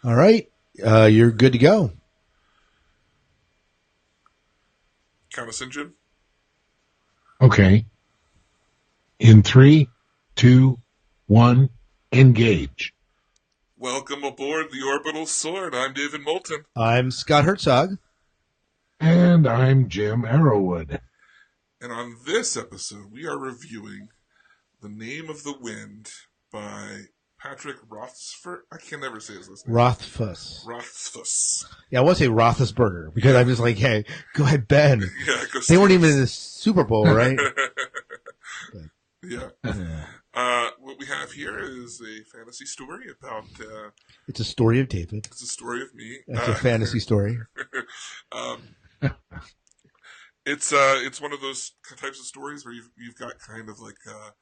All right. You're good to go. Count us in, Jim. Okay. In three, two, one, engage. Welcome aboard the Orbital Sword. I'm David Moulton. I'm Scott Herzog. And I'm Jim Arrowwood. And on this episode, we are reviewing The Name of the Wind by Patrick Rothfuss. I can never say his last name. Rothfuss. Rothfuss. Yeah, I want to say Roethlisberger because I'm just like, hey, go ahead, Ben. Yeah, They weren't even in the Super Bowl, right? Yeah. Yeah. What we have here is a fantasy story about. It's a story of David. It's a story of me. It's a fantasy story. um, it's one of those types of stories where you've got kind of like a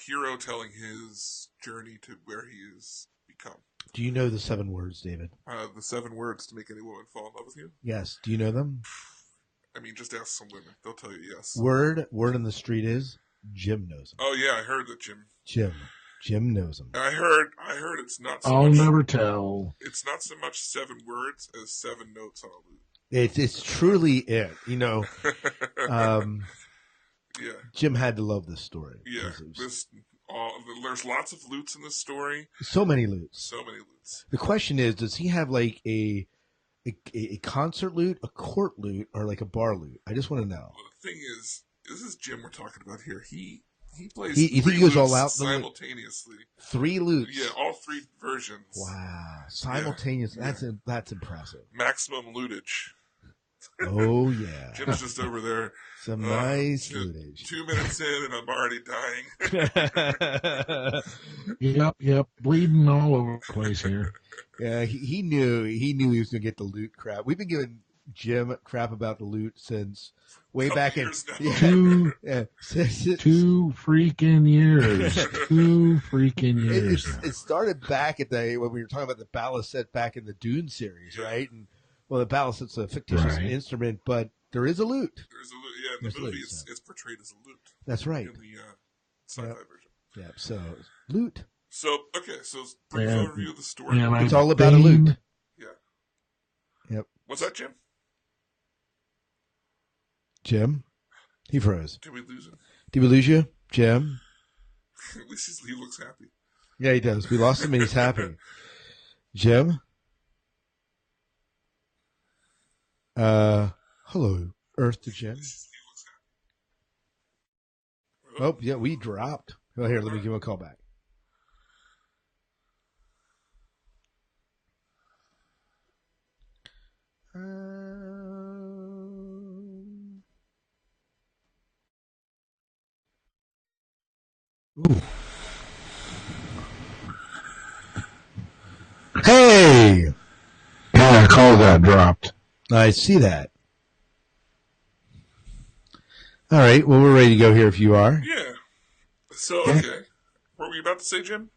hero telling his journey to where he has become. Do you know the 7 words, David? The 7 words to make any woman fall in love with you. Yes. Do you know them? I mean, just ask some women; they'll tell you yes. Word on the street is Jim knows them. Oh yeah, I heard that Jim knows them. I heard it's not so I'll much. never tell. It's not so much 7 words as 7 notes on a lute. It's truly it. You know, Yeah. Jim had to love this story. Yeah. There's lots of lutes in this story. So many lutes. So many lutes. The question is, does he have like a concert lute, a court lute, or like a bar lute? I just want to know. Well, the thing is, this is Jim we're talking about here. He plays You think he goes all out simultaneously. 3 lutes? Yeah, all 3 versions. Wow. Simultaneous. Yeah. That's impressive. Maximum lutage. Oh, yeah. Jim's just over there. Some nice lutage. 2 minutes in and I'm already dying. Yep. Bleeding all over the place here. Yeah, he knew he was going to get the loot crap. We've been giving Jim crap about the loot since way back in Two freaking years. 2 freaking years. It started back at when we were talking about the balisette back in the Dune series, right? And well, the balisette's a fictitious instrument, but there is a lute. There's a lute. Yeah, in the movie, it's portrayed as a lute. That's right. In the sci-fi version. Yeah. So lute. So brief overview of the story. It's all about a lute. Yeah. Yep. What's that, Jim? Jim? He froze. Did we lose him? Did we lose you, Jim? At least he looks happy. Yeah, he does. We lost him and he's happy. Jim? Hello, Earth to Jim. Oh, yeah, we dropped. Well, here, let me give him a call back. Ooh. Hey! Yeah, call got dropped. I see that. All right, well, we're ready to go here if you are. Yeah. So, okay. What were you about to say, Jim?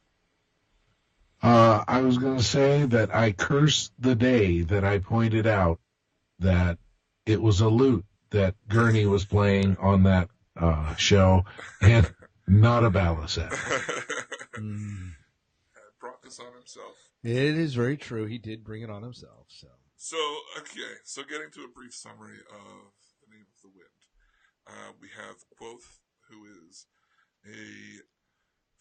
I was going to say that I cursed the day that I pointed out that it was a lute that Gurney was playing on that show and not a balisette. Brought this on himself. It is very true. He did bring it on himself. So getting to a brief summary of The Name of the Wind. We have Quoth, who is a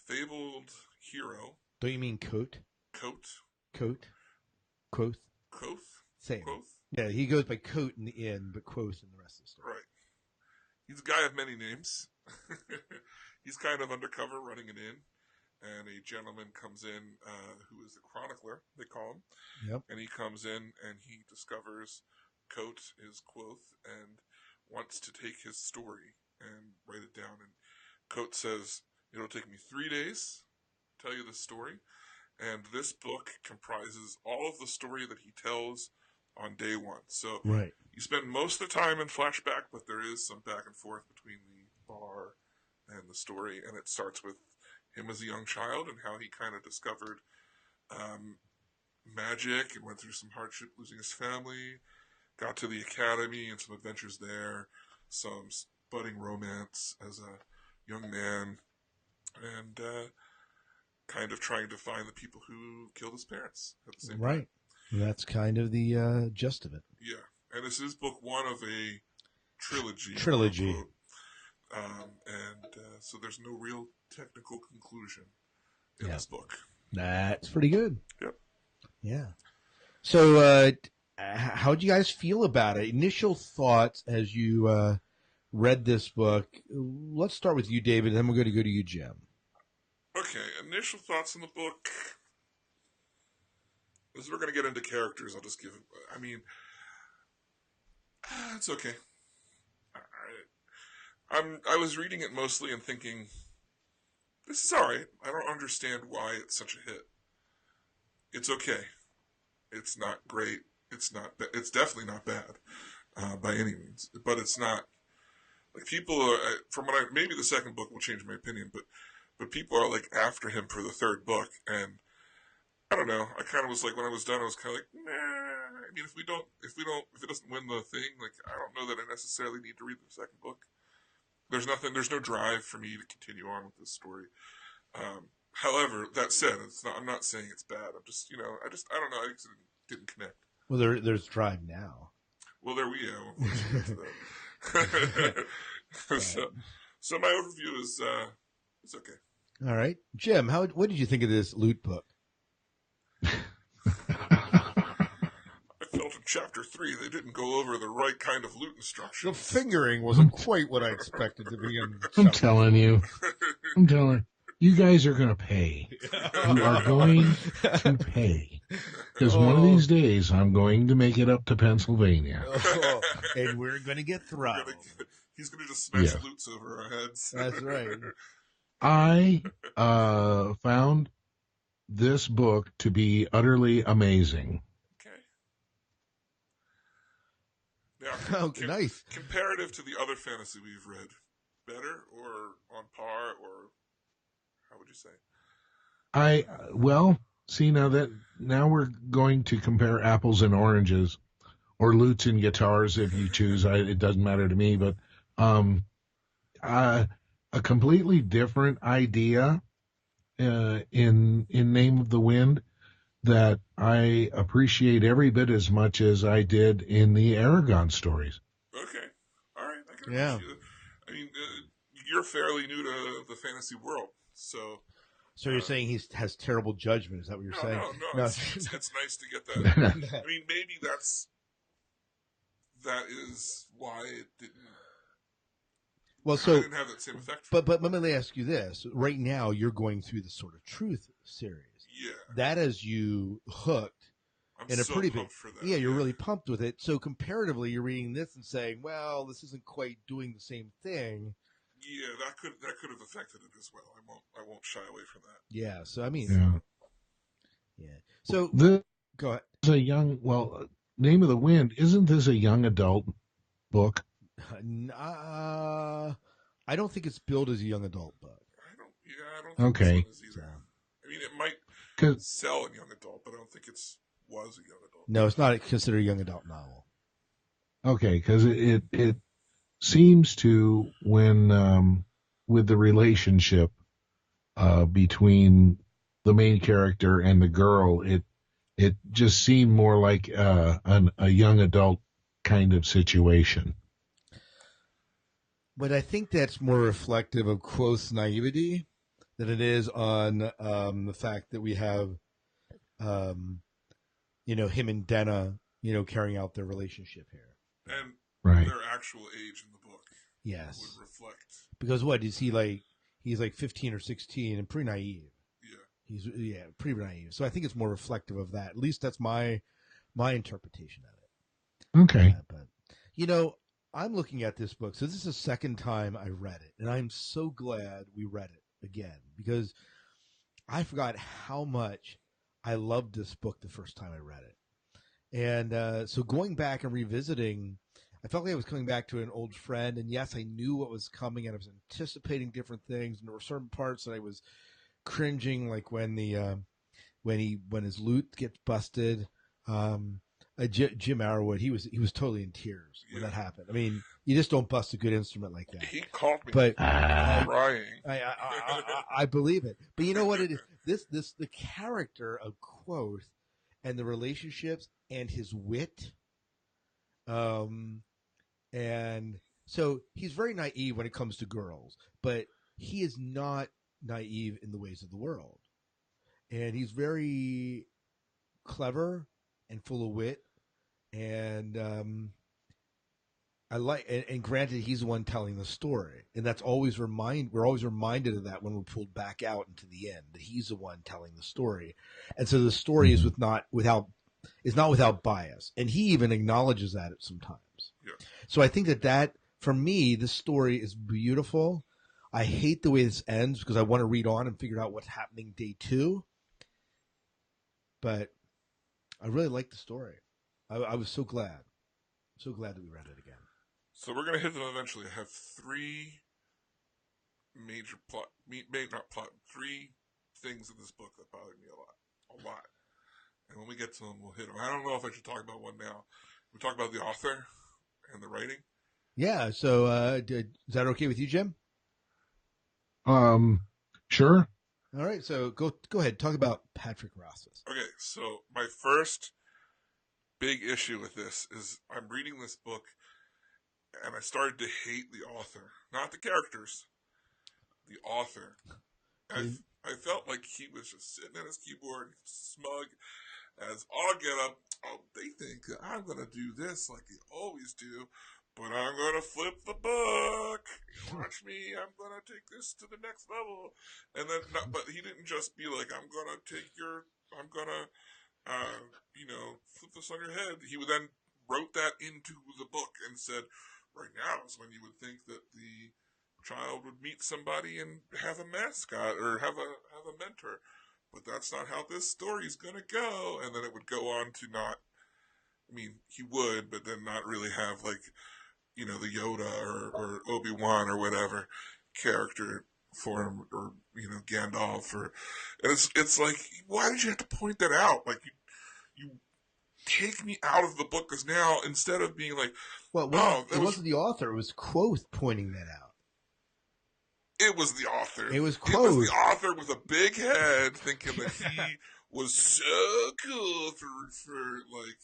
fabled hero. Don't you mean Coat? Coat? Quoth? Same. Quoth? Yeah, he goes by Coat in the end, but Quoth in the rest of the story. Right. He's a guy of many names. He's kind of undercover running an inn, and a gentleman comes in who is a chronicler, they call him. Yep. And he comes in and he discovers Coat is Quoth and wants to take his story and write it down. And Coat says, it'll take me 3 days to tell you this story. And this book comprises all of the story that he tells on day 1. So right. You spend most of the time in flashback, but there is some back and forth between the bar and the story. And it starts with him as a young child and how he kind of discovered magic and went through some hardship losing his family, got to the academy and some adventures there, some budding romance as a young man, and kind of trying to find the people who killed his parents at the same time. Right. And that's kind of the gist of it. Yeah. And this is book one of a trilogy. So there's no real technical conclusion in this book. That's pretty good. Yep. Yeah. So how'd you guys feel about it? Initial thoughts as you read this book. Let's start with you, David, and then we're going to go to you, Jim. Okay, initial thoughts on the book. As we're going to get into characters, I'll just give it. I mean, it's okay. I was reading it mostly and thinking, this is all right. I don't understand why it's such a hit. It's okay. It's not great. It's definitely not bad by any means. But it's not like people are. Maybe the second book will change my opinion, but people are like after him for the third book, and I don't know. I kind of was like, when I was done, I was kind of like, nah. I mean, if it doesn't win the thing, like, I don't know that I necessarily need to read the second book. There's no drive for me to continue on with this story. However, that said, I'm not saying it's bad. I'm just, I don't know. I just didn't connect. Well, there's drive now. Well, there we go. So my overview is, it's okay. All right. Jim, what did you think of this loot book? I felt in chapter 3 they didn't go over the right kind of loot instructions. The fingering wasn't quite what I expected to be in. I'm telling you. You guys are going to pay. You are going to pay. Because one of these days, I'm going to make it up to Pennsylvania. And we're going to get throttled. He's going to just smash loots over our heads. That's right. I found this book to be utterly amazing. Okay. Yeah. Nice. Comparative to the other fantasy we've read, better or on par, or how would you say? Now we're going to compare apples and oranges, or lutes and guitars if you choose. It doesn't matter to me, but a completely different idea in Name of the Wind that I appreciate every bit as much as I did in the Aragon stories. Okay. All right. I can appreciate it. I mean, you're fairly new to the fantasy world, so... So you're saying he has terrible judgment? Is that what you're saying? No. It's nice to get that. I mean, maybe that is why it didn't... Well, so... I didn't have that same effect. But let me ask you this. Right now, you're going through the Sword of Truth series. Yeah. That has you hooked. I'm in a so pretty pumped big, for that. Yeah, you're really pumped with it. So comparatively, you're reading this and saying, well, this isn't quite doing the same thing. Yeah, that could have affected it as well. I won't shy away from that. Yeah, so I mean, yeah. So go ahead. Name of the Wind, isn't this a young adult book? I don't think it's billed as a young adult book. I don't think this one is either. I mean, it might sell a young adult, but I don't think was a young adult. No, it's not considered a young adult novel. Okay, because it seems to, when with the relationship between the main character and the girl, it just seemed more like a young adult kind of situation. But I think that's more reflective of Quoth's naivety than it is on the fact that we have, him and Denna, carrying out their relationship here. And their actual age in the book. Yes. Would reflect. Because what is he like? He's like 15 or 16 and pretty naive. Yeah. He's pretty naive. So I think it's more reflective of that. At least that's my interpretation of it. Okay. But I'm looking at this book. So this is the second time I read it, and I'm so glad we read it again because I forgot how much I loved this book the first time I read it. And so going back and revisiting, I felt like I was coming back to an old friend. And yes, I knew what was coming, and I was anticipating different things. And there were certain parts that I was cringing, like when his loot gets busted. Jim Arrowwood, he was totally in tears when that happened. I mean, you just don't bust a good instrument like that. He called me but crying. I believe it. But you know what it is? the character of Quoth and the relationships and his wit, and so he's very naive when it comes to girls, but he is not naive in the ways of the world, and he's very clever and full of wit, and I like, and granted, he's the one telling the story, and that's always we're always reminded of that when we're pulled back out into the end, that he's the one telling the story, and so the story is not without bias, and he even acknowledges that at sometimes. Yeah. So I think that for me, this story is beautiful. I hate the way this ends because I want to read on and figure out what's happening day 2, but I really like the story. I was so glad that we read it again. So we're gonna hit them eventually. I have 3 major three things in this book that bothered me a lot. And when we get to them, we'll hit them. I don't know if I should talk about one now. We talk about the author and the writing. Yeah. So is that okay with you, Jim? Sure. All right. So go ahead. Talk about Patrick Rothfuss. Okay. So my first big issue with this is I'm reading this book, and I started to hate the author, not the characters, the author. I felt like he was just sitting at his keyboard, smug as all get up. Oh, they think that I'm going to do this like they always do, but I'm going to flip the book. Watch me. I'm going to take this to the next level. And then, but he didn't just be like, I'm going to flip this on your head. He would then wrote that into the book and said, right now is when you would think that the child would meet somebody and have a mascot or have a mentor, but that's not how this story's gonna go. And then it would go on to not. I mean, he would, but then not really have the Yoda or Obi-Wan or whatever character for him, or Gandalf, and it's like, why did you have to point that out? Like you take me out of the book, because now instead of being like, well, it wasn't the author; it was Quoth pointing that out. It was the author. It was Quoth. It was the author with a big head, thinking that he was so cool for like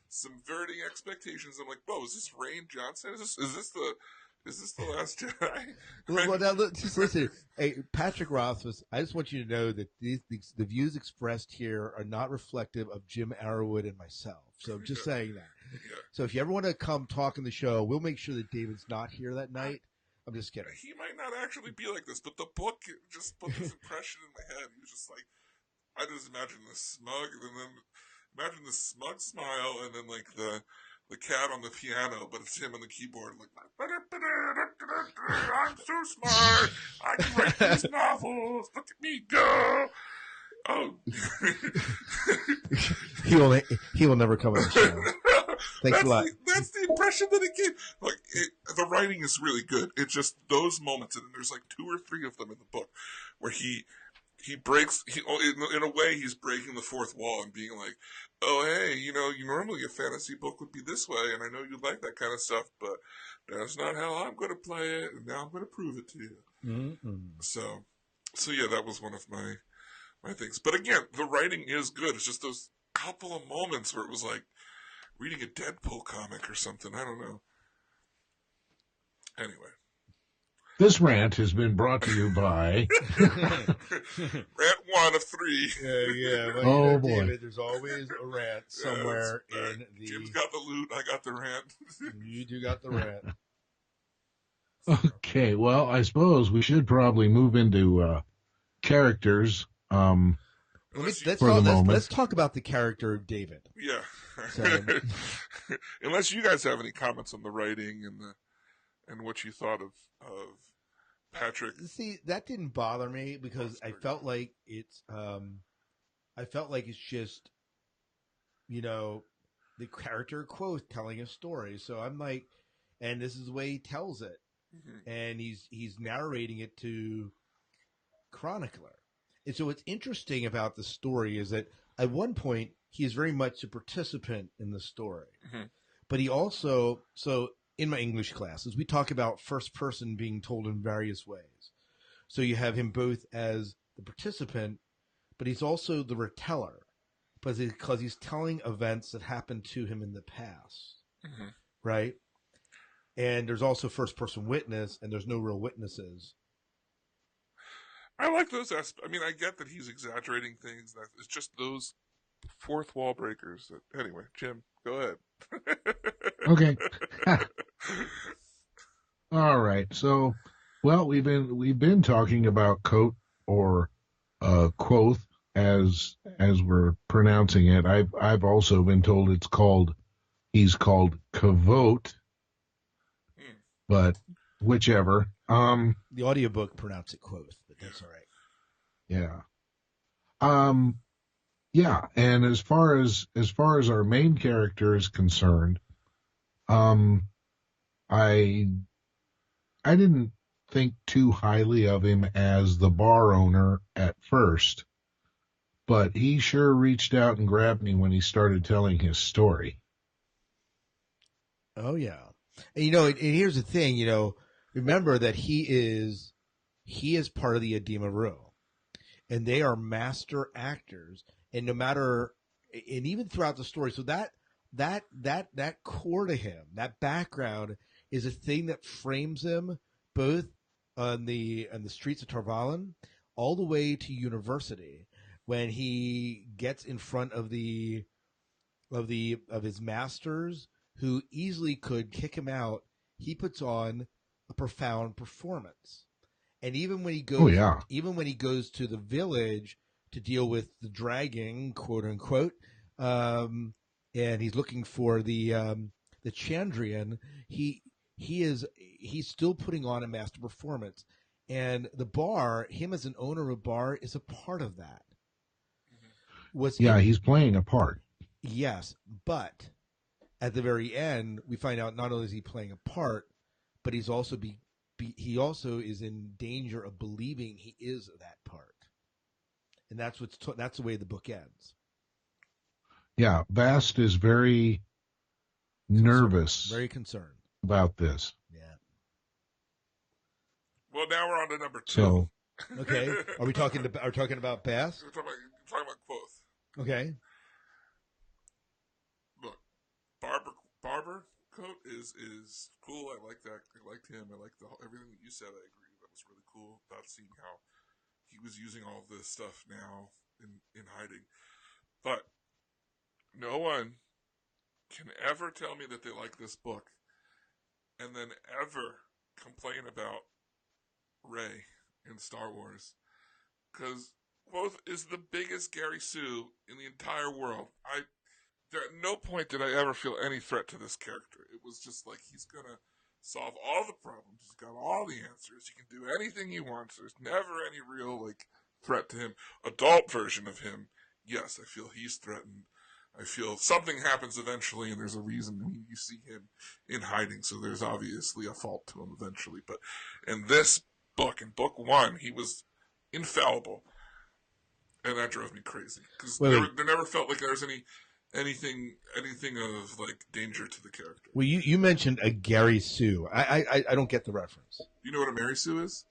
subverting expectations. I'm like, whoa, is this Rain Johnson? Is this the Last Jedi? Well, now just listen. Hey, Patrick Rothfuss, I just want you to know that the views expressed here are not reflective of Jim Arrowwood and myself. So I'm just saying that. Yeah. So if you ever want to come talk on the show, we'll make sure that David's not here that night. I'm just kidding. He might not actually be like this, but the book just put this impression in my head. He was just like, I just imagine this smug, and then imagine this smug smile, and then like the cat on the piano, but it's him on the keyboard, like, I'm so smart, I can write these novels, look at me go. Oh, he will never come on the show. Thanks a lot. That's the impression that it gave. Like, the writing is really good. It's just those moments, and there's like 2 or 3 of them in the book, where he breaks. In a way, he's breaking the fourth wall and being like, "Oh, hey, normally a fantasy book would be this way, and I know you like that kind of stuff, but that's not how I'm going to play it, and now I'm going to prove it to you." Mm-hmm. So yeah, that was one of my things. But again, the writing is good. It's just those couple of moments where it was like reading a Deadpool comic or something. I don't know. Anyway. This rant has been brought to you by... Rant 1 of 3. Yeah. Well, oh, boy. David, there's always a rant somewhere in the... Jim's got the loot, I got the rant. You do got the rant. Okay, well, I suppose we should probably move into characters. Let's talk about the character of David. Yeah. So, unless you guys have any comments on the writing and what you thought of Patrick. See, that didn't bother me because I felt like it's just, the character quote telling a story. So I'm like, and this is the way he tells it, and he's narrating it to chronicler. And so what's interesting about the story is that at one point he is very much a participant in the story, but he also in my English classes, we talk about first person being told in various ways. So you have him both as the participant, but he's also the reteller because he's telling events that happened to him in the past, Mm-hmm. right? And there's also first person witness, and there's no real witnesses. I like those aspects. I mean, I get that he's exaggerating things. That it's just those fourth wall breakers. Anyway, Jim, go ahead. Okay. All right. So, well, we've been talking about Coat or Quoth as we're pronouncing it. I've also been told he's called Kavote, Hmm. but whichever. The audiobook pronounce it quoth, but that's all right. Yeah. Um yeah, and as far as our main character is concerned, um I I didn't think too highly of him as the bar owner at first, but he sure reached out and grabbed me when he started telling his story. Oh yeah, and here's the thing. Remember that he is part of the Edema Room, and they are master actors. And no matter, and even throughout the story, so that core to him, that background is a thing that frames him both on the streets of Tarvalin, all the way to university when he gets in front of his masters who easily could kick him out. He puts on a profound performance. And Oh yeah. even when he goes to the village to deal with the dragging, quote unquote, um, and he's looking for the Chandrian, he's still putting on a master performance. And the bar, him as an owner of a bar, is a part of that. Was Yeah, in he's playing a part. Yes, but at the very end, we find out not only is he playing a part, but he also is in danger of believing he is that part, and that's the way the book ends. Yeah, Bast is very nervous Very concerned. about this. Yeah. Well, now we're on to number 2. So, Okay. Are we talking about Bass? We're talking about Quoth. Okay. Look, Barber Coat is cool. I like that. I liked him. I liked everything that you said. I agree. That was really cool about seeing how he was using all of this stuff now in hiding. But no one can ever tell me that they like this book and then ever complain about Rey in Star Wars, because Quoth is the biggest Gary Sue in the entire world. At no point did I ever feel any threat to this character. It was just like he's gonna solve all the problems. He's got all the answers. He can do anything he wants. There's never any real threat to him. Adult version of him, yes, I feel he's threatened. I feel something happens eventually, and there's a reason. I mean, you see him in hiding, so there's obviously a fault to him eventually. But in this book, in book 1, he was infallible, and that drove me crazy because there never felt like there was anything of danger to the character. Well, you mentioned a Gary Sue. I don't get the reference. You know what a Mary Sue is?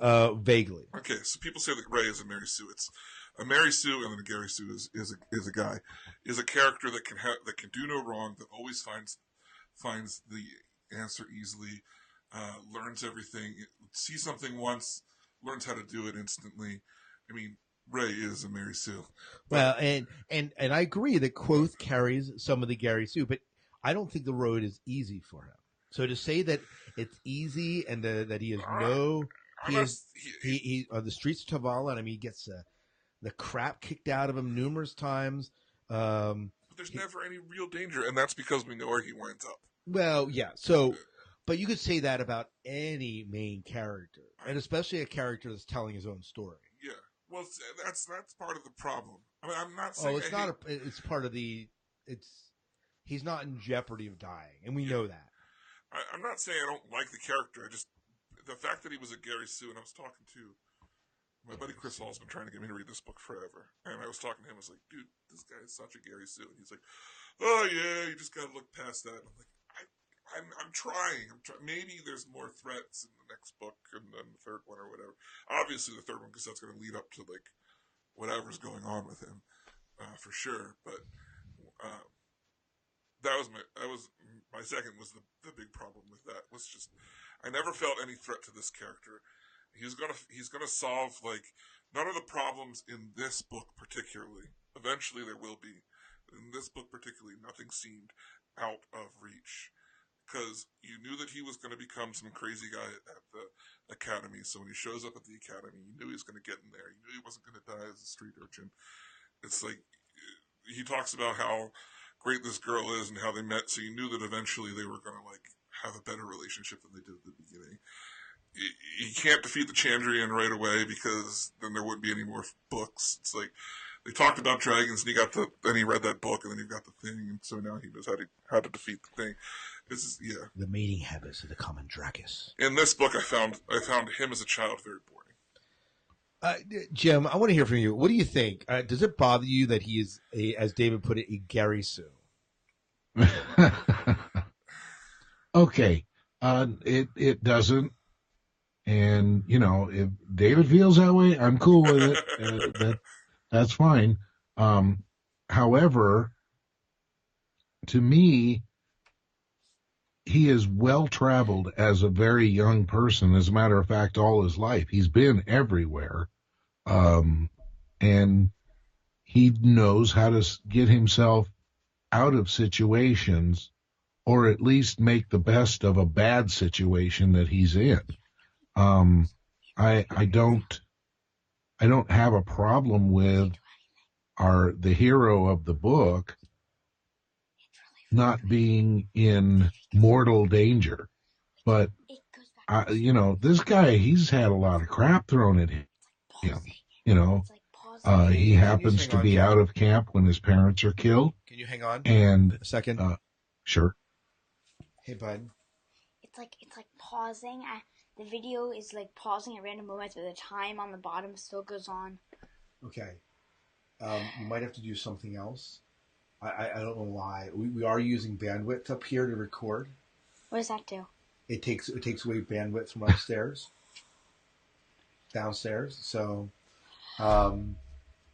Vaguely. Okay, so people say that Rey is a Mary Sue. It's a Mary Sue, and then a Gary Sue is a guy, is a character that can do no wrong, that always finds the answer easily, learns everything, sees something once, learns how to do it instantly. I mean, Rey is a Mary Sue. Well, and I agree that Quoth carries some of the Gary Sue, but I don't think the road is easy for him. So to say that it's easy and that he he on the streets of Tavalla, I mean, he gets the crap kicked out of him numerous times. But there's never any real danger, and that's because we know where he winds up. Well, yeah. So, but you could say that about any main character, and especially a character that's telling his own story. Yeah. Well, that's part of the problem. I mean, I'm not saying it's part of the. He's not in jeopardy of dying, and we know that. I'm not saying I don't like the character. The fact that he was a Gary Sue, and I was talking to my buddy Chris Hall's been trying to get me to read this book forever, and I was talking to him. I was like, dude, this guy is such a Gary Sue, and he's like, oh yeah, you just gotta look past that. And I'm like, I'm trying. Maybe there's more threats in the next book and then the third one or whatever. Obviously, the third one, because that's going to lead up to whatever's going on with him, for sure. But that was my second was the big problem with that was just I never felt any threat to this character. He's gonna solve like none of the problems in this book particularly. Eventually there will be. In this book particularly, nothing seemed out of reach because you knew that he was going to become some crazy guy at the academy. So when he shows up at the academy, you knew he was going to get in there. You knew he wasn't going to die as a street urchin. It's like he talks about how great this girl is and how they met. So you knew that eventually they were going to like have a better relationship than they did at the beginning. You can't defeat the Chandrian right away because then there wouldn't be any more books. It's like they talked about dragons, and then he read that book, and then he got the thing, and so now he knows how to defeat the thing. This is the mating habits of the common Drakus. In this book, I found him as a child very boring. Jim, I want to hear from you. What do you think? Does it bother you that he is, as David put it, a Gary Sue? Okay, it doesn't. And, if David feels that way, I'm cool with it. That's fine. However, to me, he is well-traveled as a very young person. As a matter of fact, all his life. He's been everywhere. And he knows how to get himself out of situations or at least make the best of a bad situation that he's in. I don't have a problem with the hero of the book not being in mortal danger, but this guy, he's had a lot of crap thrown at him. He happens to be out of camp when his parents are killed. Can you hang on and a second? Sure. Hey, bud. It's like pausing. The video is like pausing at random moments, but the time on the bottom still goes on. Okay. You might have to do something else. I don't know why. We are using bandwidth up here to record. What does that do? It takes away bandwidth from upstairs, downstairs. So you're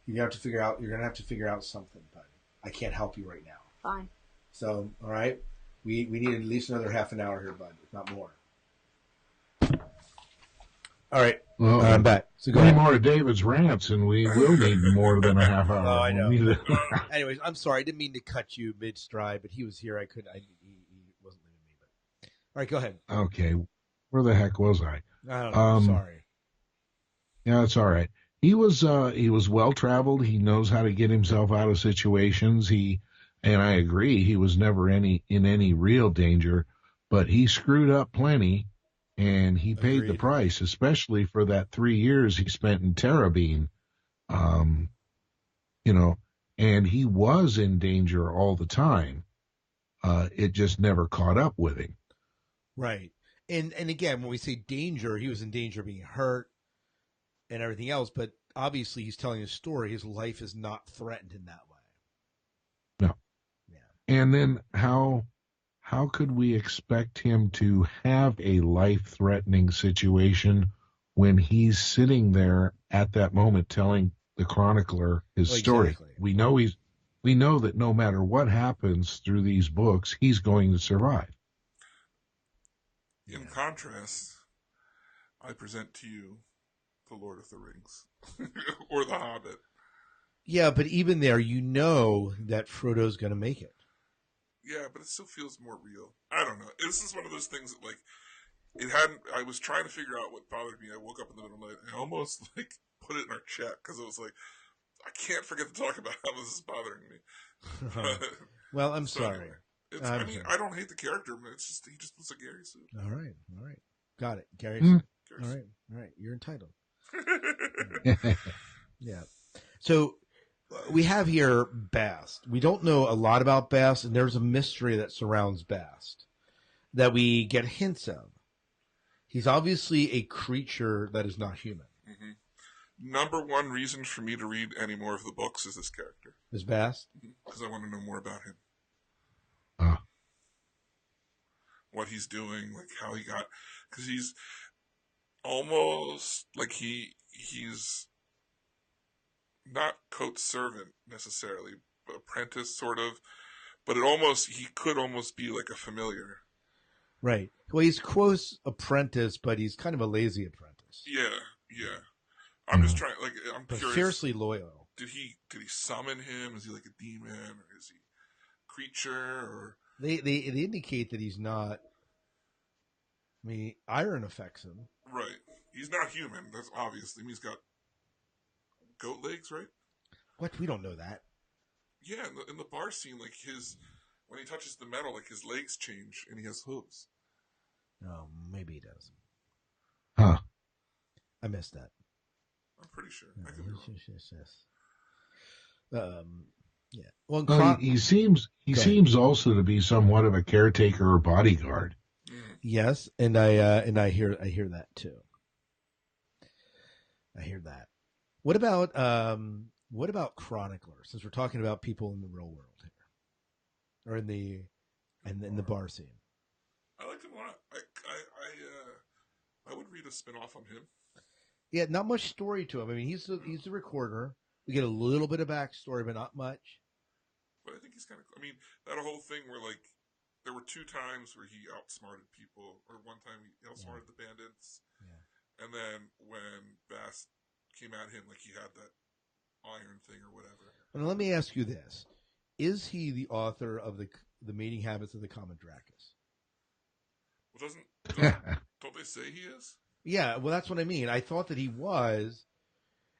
gonna have to figure out something. But I can't help you right now. Fine. So all right, we need at least another half an hour here, bud, if not more. All right, well, I'm back. So go any ahead. more of David's rants, and we will need more than a half hour. Oh, I know. Anyways, I'm sorry. I didn't mean to cut you mid-stride, but he was here. He wasn't leaving me. But all right, go ahead. Okay, where the heck was I? I don't know. Sorry. Yeah, it's all right. He was well traveled. He knows how to get himself out of situations. And I agree, he was never in any real danger, but he screwed up plenty. And he paid the price, especially for that 3 years he spent in Terrabine. And he was in danger all the time. It just never caught up with him. Right. And again, when we say danger, he was in danger of being hurt and everything else. But obviously, he's telling a story. His life is not threatened in that way. No. Yeah. And then how could we expect him to have a life-threatening situation when he's sitting there at that moment telling the chronicler his story? Exactly. We know that no matter what happens through these books, he's going to survive. In contrast, I present to you The Lord of the Rings or The Hobbit. Yeah, but even there, you know that Frodo's going to make it. Yeah, but it still feels more real. I don't know. This is one of those things that, like, I was trying to figure out what bothered me. I woke up in the middle of the night and I almost, like, put it in our chat because I was like, I can't forget to talk about how this is bothering me. Well, I'm sorry. Anyway, I don't hate the character, but it's just, he just looks like Gary Sue. All right. Got it. Gary Sue. All right. You're entitled. Yeah. So, we have here Bast. We don't know a lot about Bast, and there's a mystery that surrounds Bast that we get hints of. He's obviously a creature that is not human. Mm-hmm. Number one reason for me to read any more of the books is this character. Is Bast? Because I want to know more about him. What he's doing, like how he got... Because he's almost like he's not Coates' servant necessarily, but apprentice sort of. But he could almost be like a familiar. Right. Well, he's Quoth's apprentice, but he's kind of a lazy apprentice. Yeah. I'm just trying. Like, I'm but curious. Fiercely loyal. Did he summon him? Is he like a demon, or is he a creature? Or they indicate that he's not. I mean, iron affects him. Right. He's not human. That's obvious. I mean, he's got goat legs, right? What? We don't know that. Yeah, in the bar scene, like when he touches the metal, like his legs change and he has hooves. Oh, maybe he does. Huh. I missed that. I'm pretty sure. No, I could be wrong. Yes. Yeah. Well, he seems also to be somewhat of a caretaker or bodyguard. Yes, and I hear that too. I hear that. What about chroniclers? Since we're talking about people in the real world here, or in the bar scene. I liked him a lot. I would read a spinoff on him. Yeah, not much story to him. I mean, he's the recorder. We get a little bit of backstory, but not much. But I think he's kind of. I mean, that whole thing where like there were 2 times where he outsmarted people, or one time he outsmarted the bandits, and then when Bass came at him, like he had that iron thing or whatever. And let me ask you this: is he the author of the Mating Habits of the Common Dracus? Well, don't they say he is? Yeah, well, that's what I mean. I thought that he was,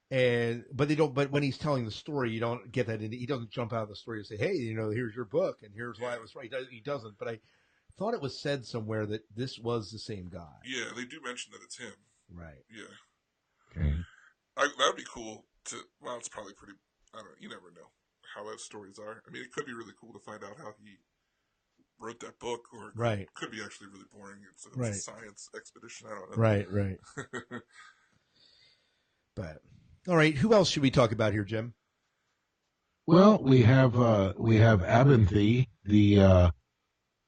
but they don't. But when he's telling the story, you don't get that. He doesn't jump out of the story and say, "Hey, here's your book, and here's why it was right." He doesn't. But I thought it was said somewhere that this was the same guy. Yeah, they do mention that it's him. Right. Yeah. Okay. That would be cool to. Well, it's probably pretty. I don't know. You never know how those stories are. I mean, it could be really cool to find out how he wrote that book, or it could be actually really boring. It's a science expedition. I don't know. Right. But all right, who else should we talk about here, Jim? Well, we have Abinthy, the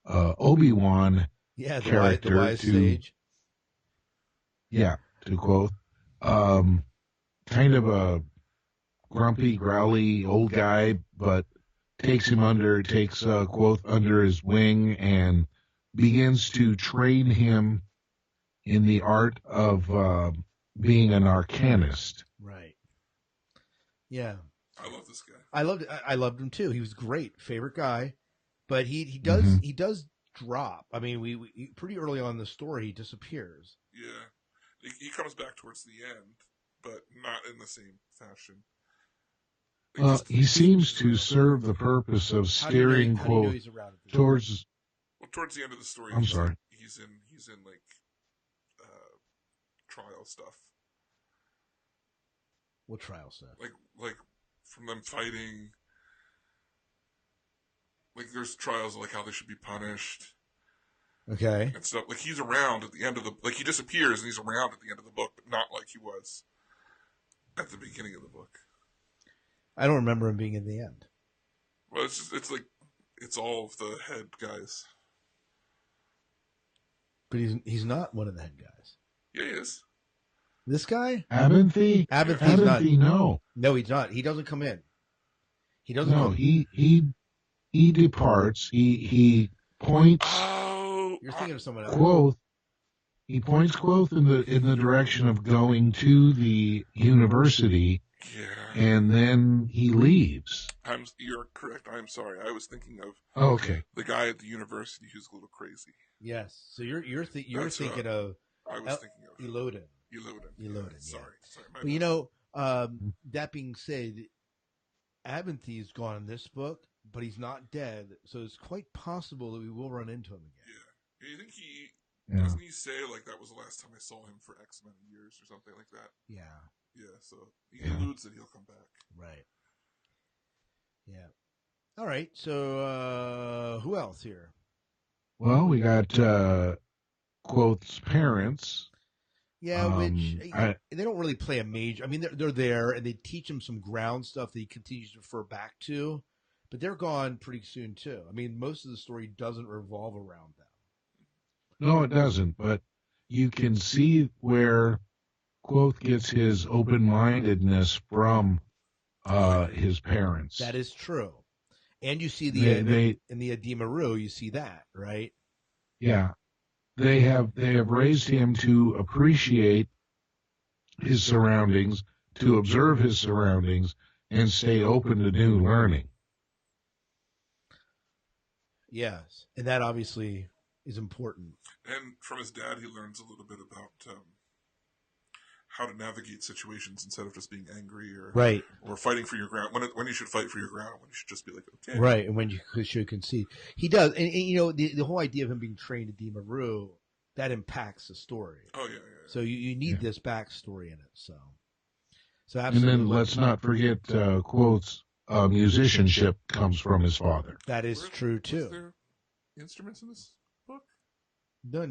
Obi-Wan character, the wise sage. Yeah, to quote, kind of a grumpy, growly old guy, but takes Quoth under his wing and begins to train him in the art of being an arcanist. Right. Yeah. I love this guy. I loved him too. He was great, favorite guy, but he does drop. I mean, we pretty early on in the story he disappears. Yeah, he comes back towards the end, but not in the same fashion. He seems to serve the purpose of steering Quoth towards. Well, towards the end of the story, I'm sorry. He's in like trial stuff. What trial stuff? Like from them fighting. Like there's trials of like how they should be punished. Okay. And stuff. Like he's around at the end of he disappears and he's around at the end of the book, but not like he was at the beginning of the book. I don't remember him being in the end. Well, it's all of the head guys. But he's not one of the head guys. Yeah, he is. This guy? Abinthy? Abinthy, no. No, he's not. He doesn't come in. He doesn't. No, he departs. He points. Oh, you're thinking of someone else. Quoth. He points Quoth in the direction of going to the university. Yeah. And then he leaves. You're correct. I'm sorry. I was thinking of the guy at the university who's a little crazy. Yes. So you're thinking of. I was thinking of Elodin. Yeah. Sorry. But that being said, Abinthy's gone in this book, but he's not dead, so it's quite possible that we will run into him again. Yeah. You think doesn't he say like that was the last time I saw him for X amount of years or something like that? Yeah. Yeah, so he alludes that he'll come back. Right. Yeah. All right. So who else here? Well, we got Quoth's parents. Yeah, which they don't really play a major. I mean, they're there and they teach him some ground stuff that he continues to refer back to, but they're gone pretty soon too. I mean, most of the story doesn't revolve around them. No, it doesn't. But you can see where Quoth gets his open-mindedness from his parents. That is true. And you see They in the Ademaru, you see that, right? yeah, they have raised him to appreciate his surroundings, to observe his surroundings, and stay open to new learning. Yes, and that obviously is important. And from his dad, he learns a little bit about how to navigate situations instead of just being angry or fighting for your ground. When you should fight for your ground, when you should just be like, okay, right, and when you should concede. He does, and you know the whole idea of him being trained at Demaru that impacts the story. Oh yeah. So you need this backstory in it. So And absolutely. then let's not forget quotes. Musicianship comes from his father. That is true too. Was there instruments in this book? No,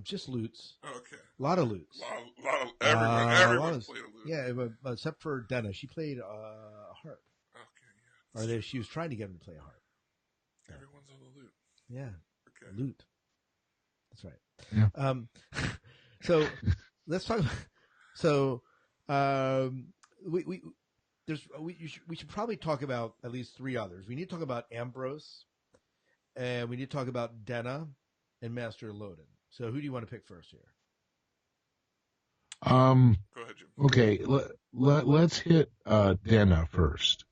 just lutes. Oh, okay. A lot of lutes. Everyone played a lute. Yeah, except for Denna, she played a harp. Okay, yeah. She was trying to get him to play a harp. Everyone's on the lute. Yeah. Okay. Lute. That's right. Yeah. So let's talk. So we should probably talk about at least three others. We need to talk about Ambrose, and we need to talk about Denna and Master Loden. So who do you want to pick first here? Go ahead, Jim. Okay, let's hit Denna first.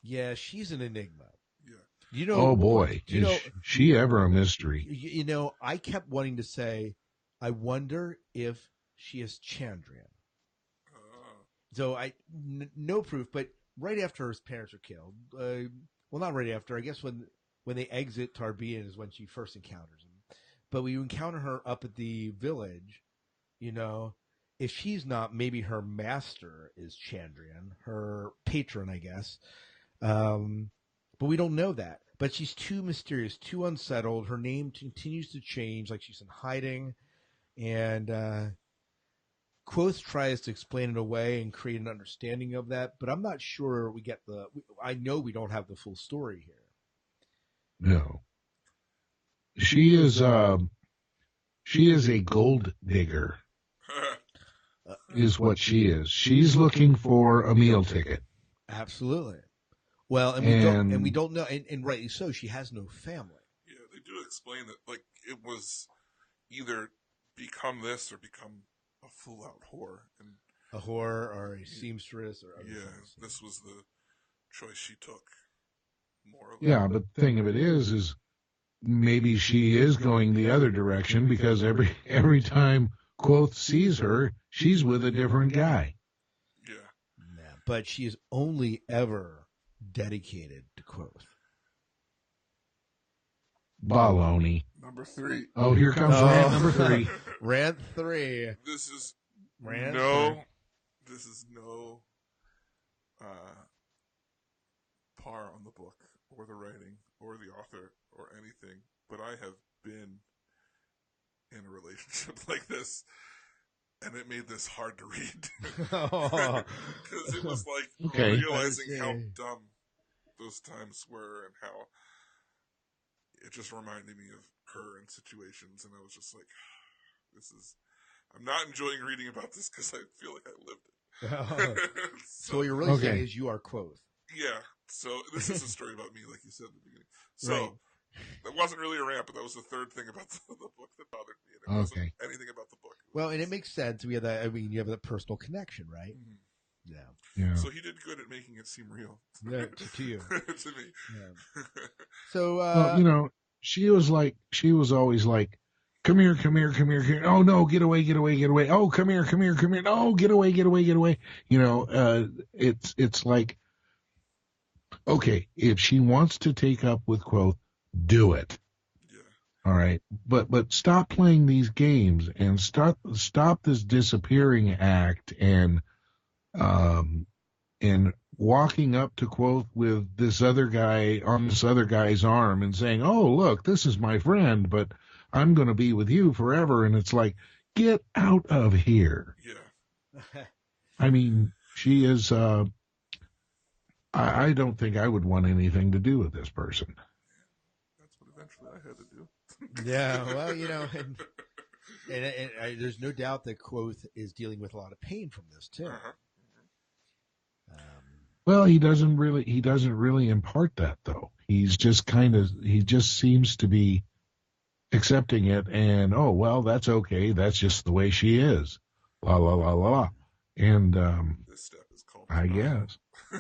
Yeah, she's an enigma. Yeah. You know. Oh boy, is she ever a mystery? You know, I kept wanting to say, I wonder if she is Chandrian. So no proof, but right after his parents are killed, well, not right after. I guess when they exit Tarbean is when she first encounters him. But we encounter her up at the village. You know, if she's not, maybe her master is Chandrian, her patron, I guess. But we don't know that. But she's too mysterious, too unsettled. Her name continues to change, like she's in hiding. And Quoth tries to explain it away and create an understanding of that. But I'm not sure we get I know we don't have the full story here. No. She is a gold digger. Is what she is. She's looking for a meal ticket. Absolutely. Well, and we don't know, and rightly so. She has no family. Yeah, they do explain that, like, it was either become this or become a full-out whore, and a whore or a seamstress or other things. This was the choice she took. More. Yeah, but the thing of it is maybe she is going the other direction because every time Quoth sees her, she's with a different guy. Yeah. But she is only ever dedicated to Quoth. Baloney. Number 3. Oh, here comes rant number 3. Rant 3. This is rant no. 3. This is no par on the book or the writing or the author or anything. But I have been in a relationship like this, and it made this hard to read because it was like realizing how dumb those times were and how it just reminded me of her in situations, and I was just like, I'm not enjoying reading about this because I feel like I lived it. So what you're really saying is you are Quoth. Yeah. So this is a story about me, like you said at the beginning. So that wasn't really a rant, but that was the third thing about the book that bothered me. And it wasn't anything about the book. Well, and it makes sense. We have that. I mean, you have that personal connection, right? Mm-hmm. Yeah. So he did good at making it seem real. Yeah, to you. To me. Yeah. So, well, she was always like, come here. Oh no, get away. Oh, come here. Oh, get away. It's like, okay, if she wants to take up with Quoth, do it. Yeah. All right. But stop playing these games and stop this disappearing act and walking up to Quoth with this other guy on this other guy's arm and saying, "Oh, look, this is my friend, but I'm going to be with you forever." And it's like, get out of here. Yeah. I mean, she is, I don't think I would want anything to do with this person. That's what eventually I had to do. Yeah, well, and there's no doubt that Quoth is dealing with a lot of pain from this, too. Uh-huh. Well, he doesn't really impart that though. He just seems to be accepting it and oh well, that's okay. That's just the way she is. La la la la la. And This step is called I denial. guess Yeah.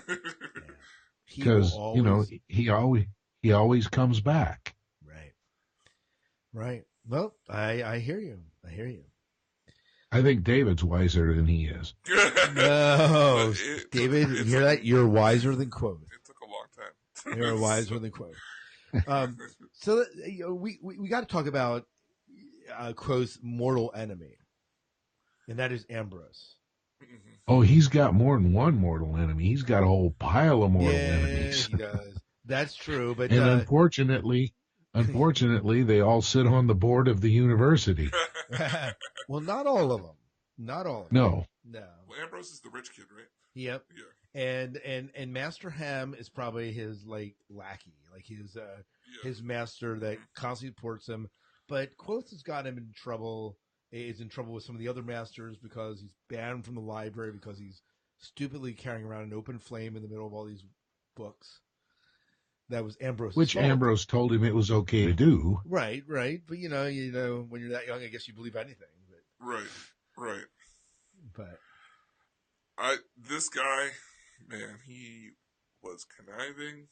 He will because always he always comes back. right. Right. Well, I hear you. I hear you. I think David's wiser than he is. No, David, you hear that? You're wiser than Quoth. It took a long time. You're wiser than Quoth. So we got to talk about Quoth's mortal enemy, and that is Ambrose. Oh, he's got more than one mortal enemy. He's got a whole pile of mortal enemies. He does. That's true, but and unfortunately, they all sit on the board of the university. well, not all of them. Not all of them. No. No. Well, Ambrose is the rich kid, right? Yep. Yeah. And Master Ham is probably his like lackey, like his master that constantly supports him. But Quoth has got him in trouble. Is in trouble with some of the other masters because he's banned from the library because he's stupidly carrying around an open flame in the middle of all these books. That was Ambrose. Which fault. Ambrose told him it was okay to do. Right. But you know, when you're that young, I guess you believe anything. But, Right. But this guy, man, he was conniving,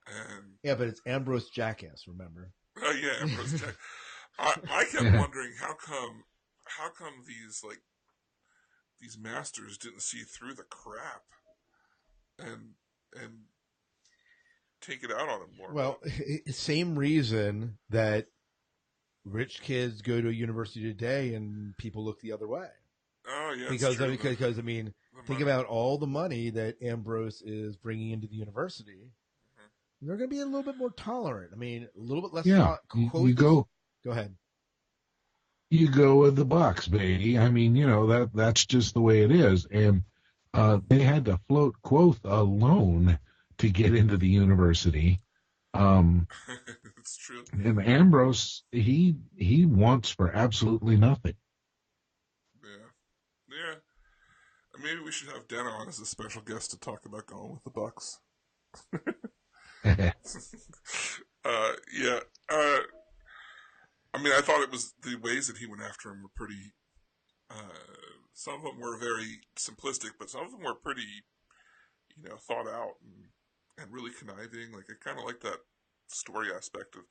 and yeah, but it's Ambrose Jackass. Remember? Oh yeah, Ambrose Jackass. I kept wondering how come these masters didn't see through the crap and take it out on him more. Well, same reason that rich kids go to a university today and people look the other way. Oh yeah, because true. I mean, think about all the money that Ambrose is bringing into the university. Mm-hmm. They're going to be a little bit more tolerant. I mean, a little bit less. Yeah, you go. Go ahead. You go with the bucks, baby. I mean, that's just the way it is. And they had to float Quoth alone to get into the university. It's true. And Ambrose, he wants for absolutely nothing. Yeah. Maybe we should have Dana on as a special guest to talk about going with the Bucks. Yeah. I mean, I thought it was the ways that he went after him were pretty. Some of them were very simplistic, but some of them were pretty, thought out and really conniving. Like I kind of like that story aspect of.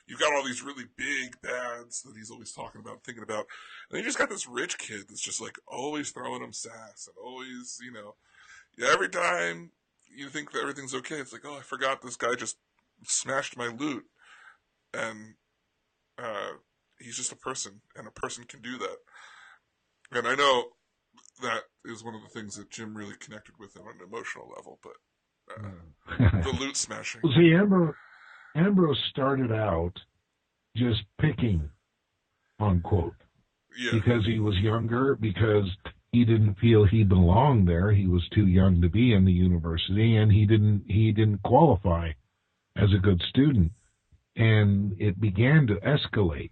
You've got all these really big bads that he's always talking about, thinking about, and you just got this rich kid that's just like always throwing him sass and always, every time you think that everything's okay, it's like, oh, I forgot this guy just smashed my loot, and he's just a person, and a person can do that. And I know that is one of the things that Jim really connected with him on an emotional level, but the loot smashing. Well, see, Ambrose started out just picking on Quoth because he was younger, because he didn't feel he belonged there. He was too young to be in the university, and he didn't qualify as a good student. And it began to escalate.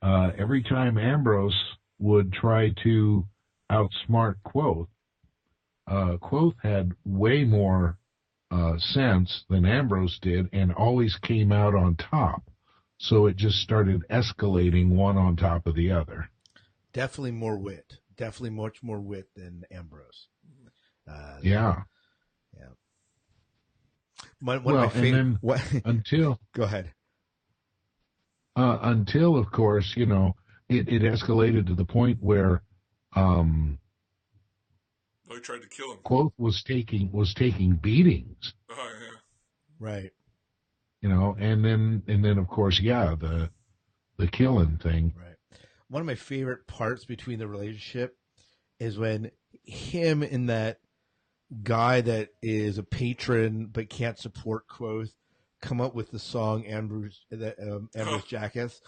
Every time Ambrose would try to outsmart Quoth, Quoth had way more sense than Ambrose did and always came out on top. So it just started escalating one on top of the other. Definitely more wit. Definitely much more wit than Ambrose. Yeah. One of my favorite. Until go ahead. Until of course, it escalated to the point where he tried to kill him. Quoth was taking beatings. Oh yeah. Right. And then of course, the killing thing. Right. One of my favorite parts between the relationship is when him and that guy that is a patron but can't support Quoth come up with the song Ambrose Jackass,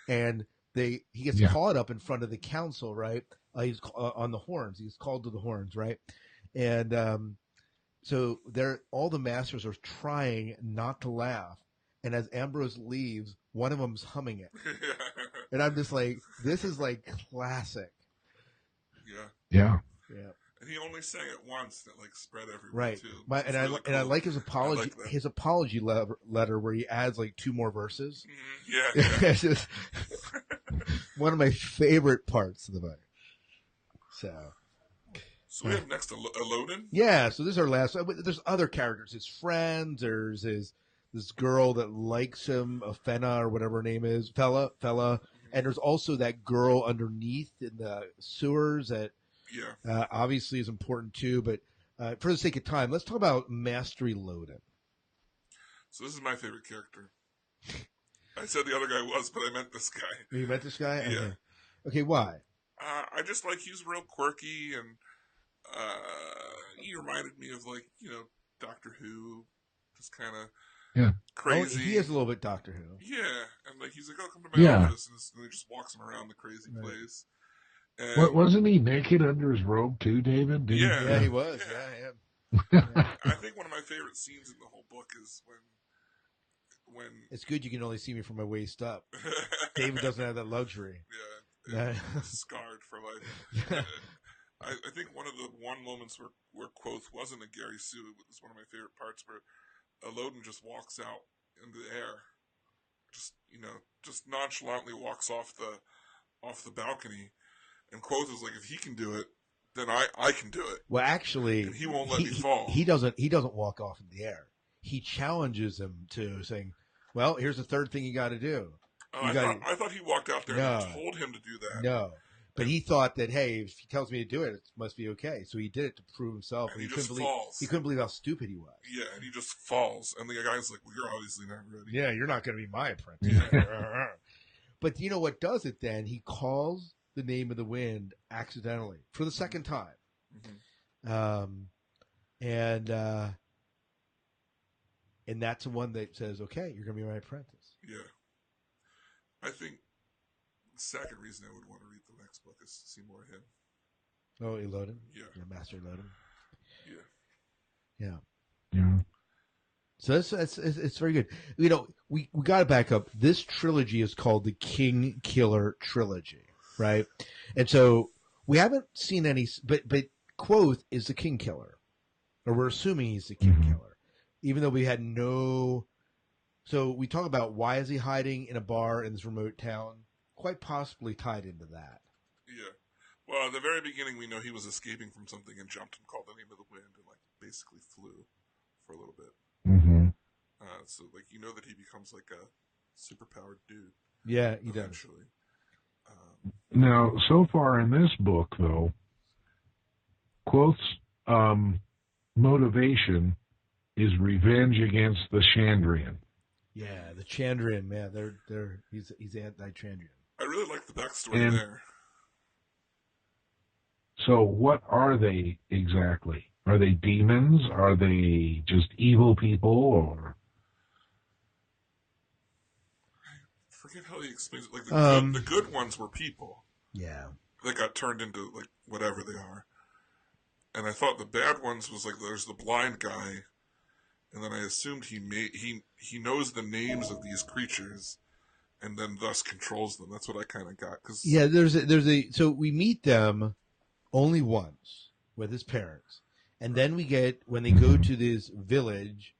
and he gets caught up in front of the council, right? He's on the horns. He's called to the horns, right? And so all the masters are trying not to laugh, and as Ambrose leaves, one of them's humming it, and I'm just like, this is like classic. Yeah. Yeah. And he only sang it once, and it like spread everywhere Right. too. And I Really and I cool. like his I apology like that. his apology letter where he adds like 2 more verses. Yeah. It's just one of my favorite parts of the book. So we have next Elodin. Yeah, so this is our last. There's other characters. His friends. There's this girl that likes him, Fenna or whatever her name is, Fella. And there's also that girl underneath in the sewers that obviously is important too. But for the sake of time, let's talk about Mastery Lodin. So this is my favorite character. I said the other guy was, but I meant this guy. You meant this guy? Yeah. Okay, why? I just like he's real quirky, and he reminded me of like Doctor Who, just kind of crazy. He is a little bit Doctor Who. Yeah, and like he's like, "Oh, come to my office," and he just walks him around the crazy place. And wasn't he naked under his robe too, David? He was. Yeah. I think one of my favorite scenes in the whole book is when it's good you can only see me from my waist up. David doesn't have that luxury. Yeah, scarred for life. I think one of the moments where Quoth wasn't a Gary Sue was one of my favorite parts, where Elodin just walks out in the air, just nonchalantly walks off the balcony, and Quoth is like, if he can do it, then I can do it. Well, actually, and he won't let me fall. He doesn't walk off in the air. He challenges him to saying, "Well, here's the third thing you got to do." I thought he walked out there and told him to do that. No. But he thought that, hey, if he tells me to do it, it must be okay. So he did it to prove himself. And he just falls. He couldn't believe how stupid he was. Yeah, and he just falls. And the guy's like, well, you're obviously not ready. Yeah, you're not going to be my apprentice. But you know what does it then? He calls the name of the wind accidentally for the second time. Mm-hmm. And that's the one that says, okay, you're going to be my apprentice. Yeah. I think the second reason I would want to read the next book is to see more of him. Oh, Elodin? Yeah. Master Elodin? Yeah. Yeah. So it's very good. We got to back up. This trilogy is called the King Killer Trilogy, right? And so we haven't seen any, but Quoth is the King Killer, or we're assuming he's the King Killer, even though we had no. So we talk about why is he hiding in a bar in this remote town? Quite possibly tied into that. Yeah. Well, at the very beginning, we know he was escaping from something and jumped and called the name of the wind and basically flew for a little bit. Mm-hmm. So that he becomes like a superpowered dude. Yeah, he eventually. Now, so far in this book, though, Quoth's motivation is revenge against the Chandrian. Yeah, the Chandrian, man. He's anti-Chandrian. I really like the backstory there. So what are they exactly? Are they demons? Are they just evil people? Or I forget how he explains it. The good ones were people. Yeah. That got turned into whatever they are. And I thought the bad ones was there's the blind guy, and then I assumed he knows the names of these creatures, and then thus controls them. That's what I kind of got. So we meet them only once with his parents, and then we get when they go to this village,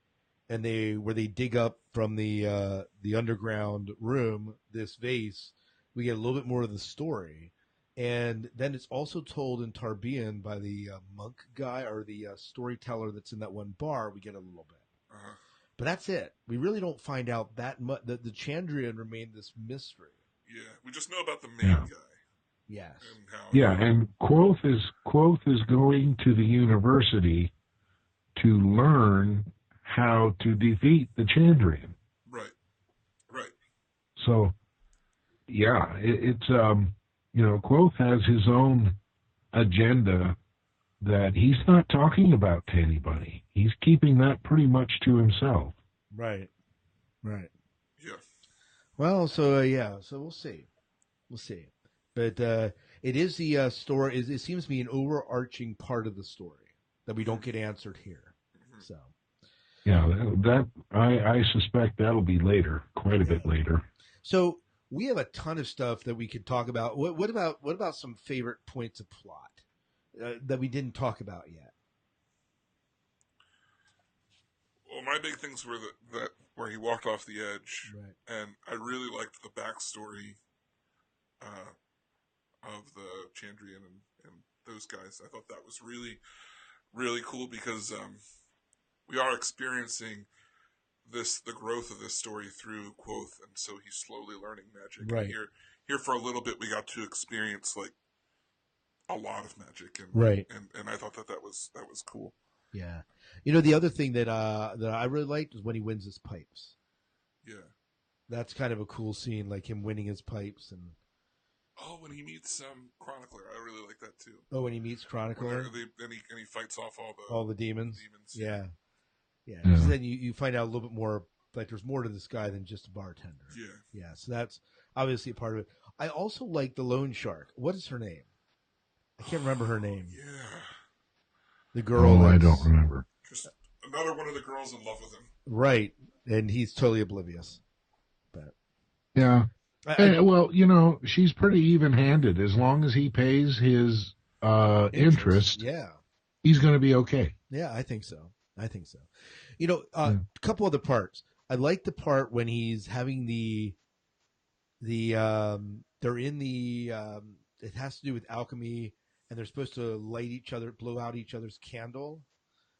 and where they dig up from the underground room this vase. We get a little bit more of the story, and then it's also told in Tarbean by the monk guy or the storyteller that's in that one bar. We get a little bit. Uh-huh. But that's it. We really don't find out that much. The Chandrian remained this mystery. Yeah, we just know about the main guy. Yes. And Quoth is going to the university to learn how to defeat the Chandrian. Right. So, yeah, it's Quoth has his own agenda that he's not talking about to anybody. He's keeping that pretty much to himself. Right. Yeah. Well, so we'll see. But it is the story. It seems to be an overarching part of the story that we don't get answered here. Mm-hmm. So. Yeah, that I suspect that'll be later, quite a bit later. So we have a ton of stuff that we could talk about. What about some favorite points of plot? that we didn't talk about yet? Well, my big things were that where he walked off the edge, Right. and I really liked the backstory of the Chandrian and those guys. I thought that was really, really cool because we are experiencing the growth of this story through Quoth, and so he's slowly learning magic. Right. And here for a little bit, we got to experience like a lot of magic, and Right. and I thought that was cool. Yeah. The other thing that I really liked is when he wins his pipes. Yeah. That's kind of a cool scene, like him winning his pipes and. Oh, when he meets Chronicler, I really like that too. Oh, when he meets Chronicler, and he fights off all the demons. Yeah. Yeah. Because then you find out a little bit more. Like there's more to this guy than just a bartender. Yeah. Yeah. So that's obviously a part of it. I also like the loan shark. What is her name? I can't remember her name. Yeah. The girl. I don't remember. Just another one of the girls in love with him. Right, and he's totally oblivious. But yeah. Well, she's pretty even-handed. As long as he pays his interest, yeah, he's going to be okay. Yeah, I think so. A couple other parts. I like the part when he's having they're in the it has to do with alchemy, and they're supposed to blow out each other's candle.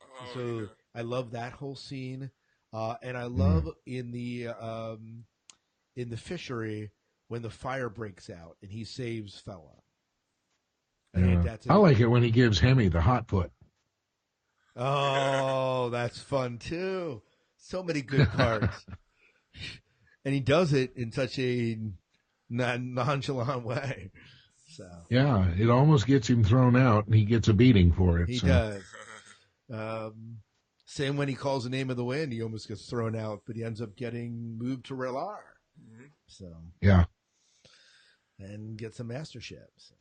Oh, so yeah. I love that whole scene, and I love in the fishery when the fire breaks out and he saves Fella. Yeah. I like it when he gives Hemi the hot foot. Oh, that's fun too. So many good parts. And he does it in such a nonchalant way. So yeah, it almost gets him thrown out, and he gets a beating for it. He does. Same when he calls the name of the wind, he almost gets thrown out, but he ends up getting moved to Relar. Mm-hmm. So yeah, and gets a mastership. So.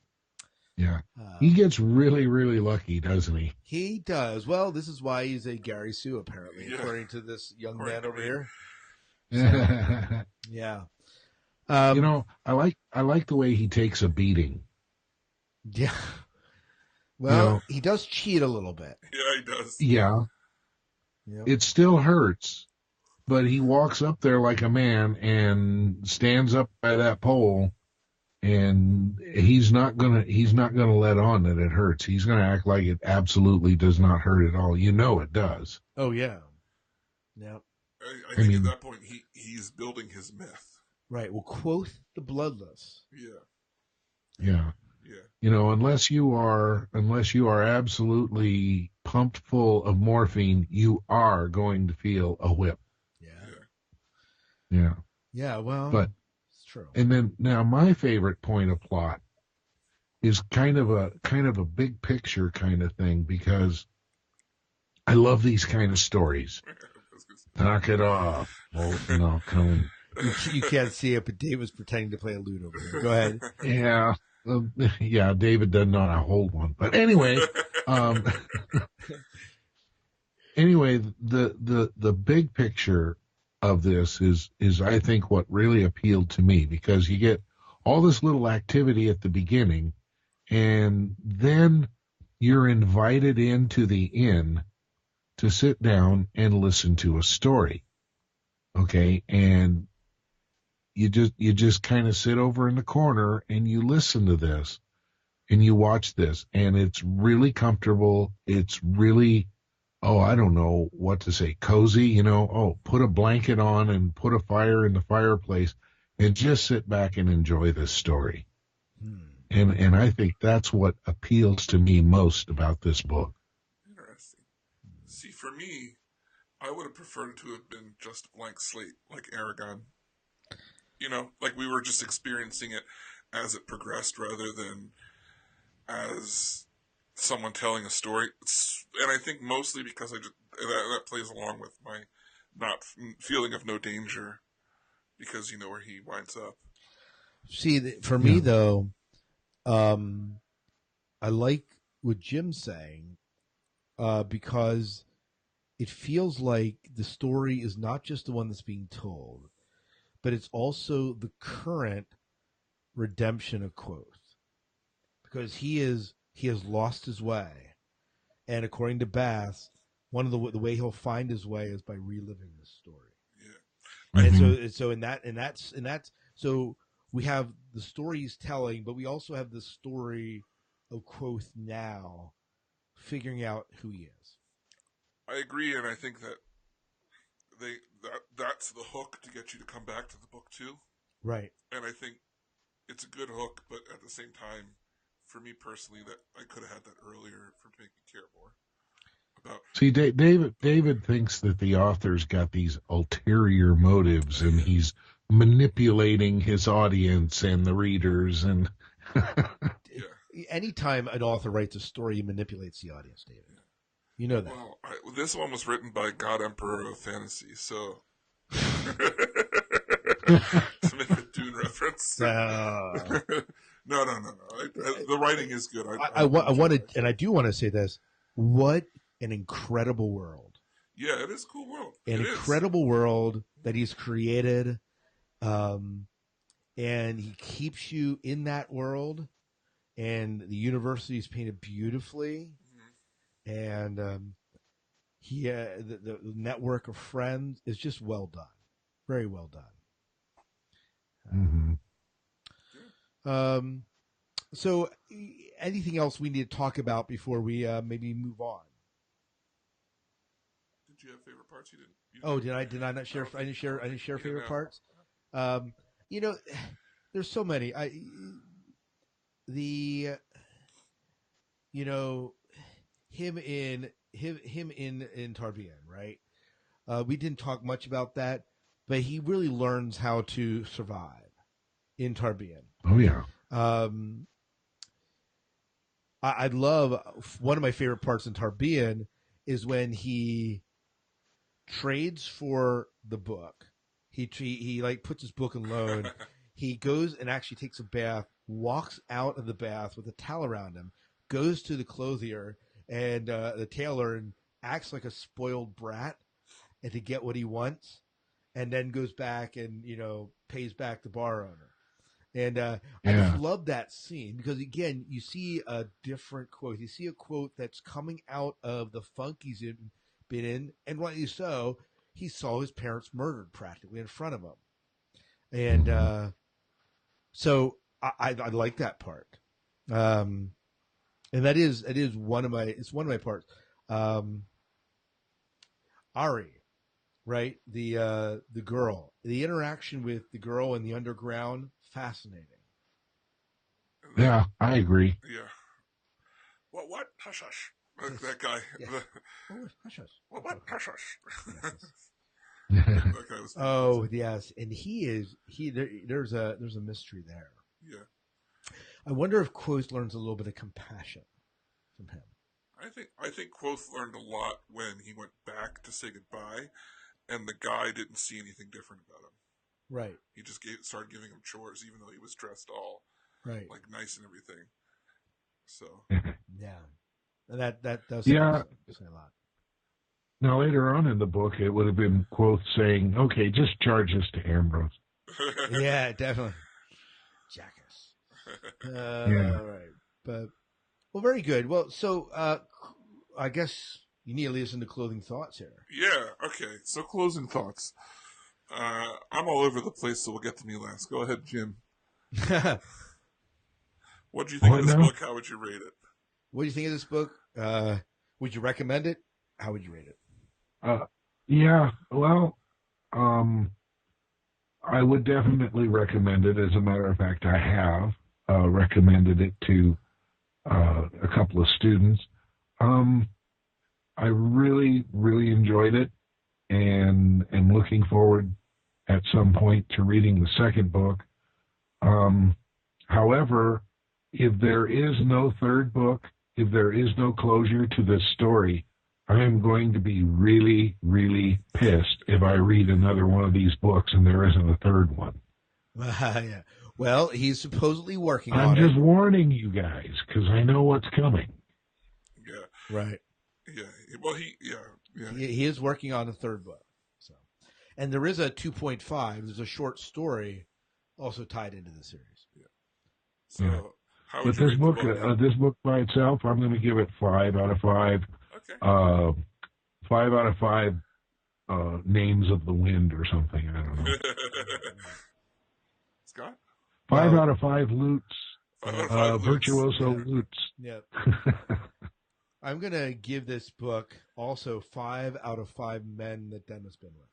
Yeah, he gets really, really lucky, doesn't he? He does. Well, this is why he's a Gary Sue, apparently, according to this young man over here. So, yeah. I like the way he takes a beating. Yeah. Well, he does cheat a little bit. Yeah, he does. Yeah. Yep. It still hurts, but he walks up there like a man and stands up by that pole, and he's not gonna let on that it hurts. He's gonna act like it absolutely does not hurt at all. It does. Oh yeah. Yeah. I think at that point he's building his myth. Right. Well, quoth the bloodless. Yeah. Yeah. Yeah. Unless you are absolutely pumped full of morphine, you are going to feel a whip. Yeah. Yeah. Well, but it's true. And then now my favorite point of plot is kind of a big picture kind of thing, because I love these kind of stories. Knock it off. Oh, no, come. You can't see it, but Dave was pretending to play a lute over there. Go ahead. Yeah. Yeah, David doesn't know how to hold one. But anyway, the big picture of this is I think what really appealed to me, because you get all this little activity at the beginning, and then you're invited into the inn to sit down and listen to a story. Okay, and you just kind of sit over in the corner and you listen to this and you watch this, and it's really comfortable. It's really, I don't know what to say, cozy, put a blanket on and put a fire in the fireplace and just sit back and enjoy this story. And I think that's what appeals to me most about this book. Interesting. See, for me, I would have preferred to have been just a blank slate, like Aragon. Like we were just experiencing it as it progressed, rather than as someone telling a story. And I think mostly because that plays along with my not feeling of no danger, because you know where he winds up. See, for me though, I like what Jim's saying, because it feels like the story is not just the one that's being told, but it's also the current redemption of Quoth, because he is he has lost his way, and according to Bass, one of the way he'll find his way is by reliving this story. Yeah. And so in that's so we have the story he's telling, but we also have the story of Quoth now figuring out who he is. I agree, and I think that that's the hook to get you to come back to the book too. Right. And I think it's a good hook, but at the same time, for me personally, that I could have had that earlier for making me care more about. See, David thinks that the author's got these ulterior motives, and he's manipulating his audience and the readers. And anytime an author writes a story, he manipulates the audience, David. You know that. Well, this one was written by God Emperor of Fantasy, so to make a Dune reference. No. The writing is good. I wanted, and I do want to say this: what an incredible world! Yeah, it is a cool world. An incredible world that he's created, and he keeps you in that world. And the university is painted beautifully. And the network of friends is just well done, very well done. So, anything else we need to talk about before we maybe move on? Did you have favorite parts? You didn't. Did I not share? I didn't share favorite parts. There's so many. Him in Tarbian, right? We didn't talk much about that, but he really learns how to survive in Tarbian. Oh yeah. I love one of my favorite parts in Tarbian is when he trades for the book. He like puts his book in loan. He goes and actually takes a bath, walks out of the bath with a towel around him, goes to the clothier and the tailor and acts like a spoiled brat and to get what he wants, and then goes back and pays back the bar owner. And I just love that scene because again, you see a different quote. You see a quote that's coming out of the funk he's been in, and rightly so. He saw his parents murdered practically in front of him, and so I like that part. And it is one of my parts. Ari, right? The girl, the interaction with the girl in the underground, fascinating. Yeah, I agree. Yeah. What? Hush hush. That guy. Yes. Hush hush. What? Hush hush. Yes. That guy was. Oh yes, and there's a mystery there. Yeah. I wonder if Quoth learns a little bit of compassion from him. I think Quoth learned a lot when he went back to say goodbye, and the guy didn't see anything different about him. Right. He just started giving him chores, even though he was dressed all like nice and everything. So yeah, and that does say a lot. Now later on in the book, it would have been Quoth saying, "Okay, just charge this to Ambrose." Yeah, definitely. Jackass. Yeah. All right, but very good. Well, so I guess you need to leave us into clothing thoughts here. Yeah. Okay. So closing thoughts. I'm all over the place, so we'll get to me last. Go ahead, Jim. What do you think of this book? How would you rate it? What do you think of this book? Would you recommend it? How would you rate it? Yeah. Well, I would definitely recommend it. As a matter of fact, I have recommended it to a couple of students. I really, really enjoyed it, and am looking forward at some point to reading the second book. However, if there is no third book, if there is no closure to this story, I am going to be really, really pissed if I read another one of these books and there isn't a third one. Yeah. Well, he's supposedly working on it. I'm just warning you guys because I know what's coming. Yeah. Right. Yeah. Well, he is working on a third book. So, and there is a 2.5. There's a short story also tied into the series. Yeah. So, How would But you rate the book? this book by itself, I'm going to give it 5 out of 5. Okay. 5 out of 5 names of the wind or something. I don't know. Scott? 5 out of 5 loots. 5 out of 5 loots. Virtuoso loots. Yep. I'm going to give this book also 5 out of 5 men that Dennis been with.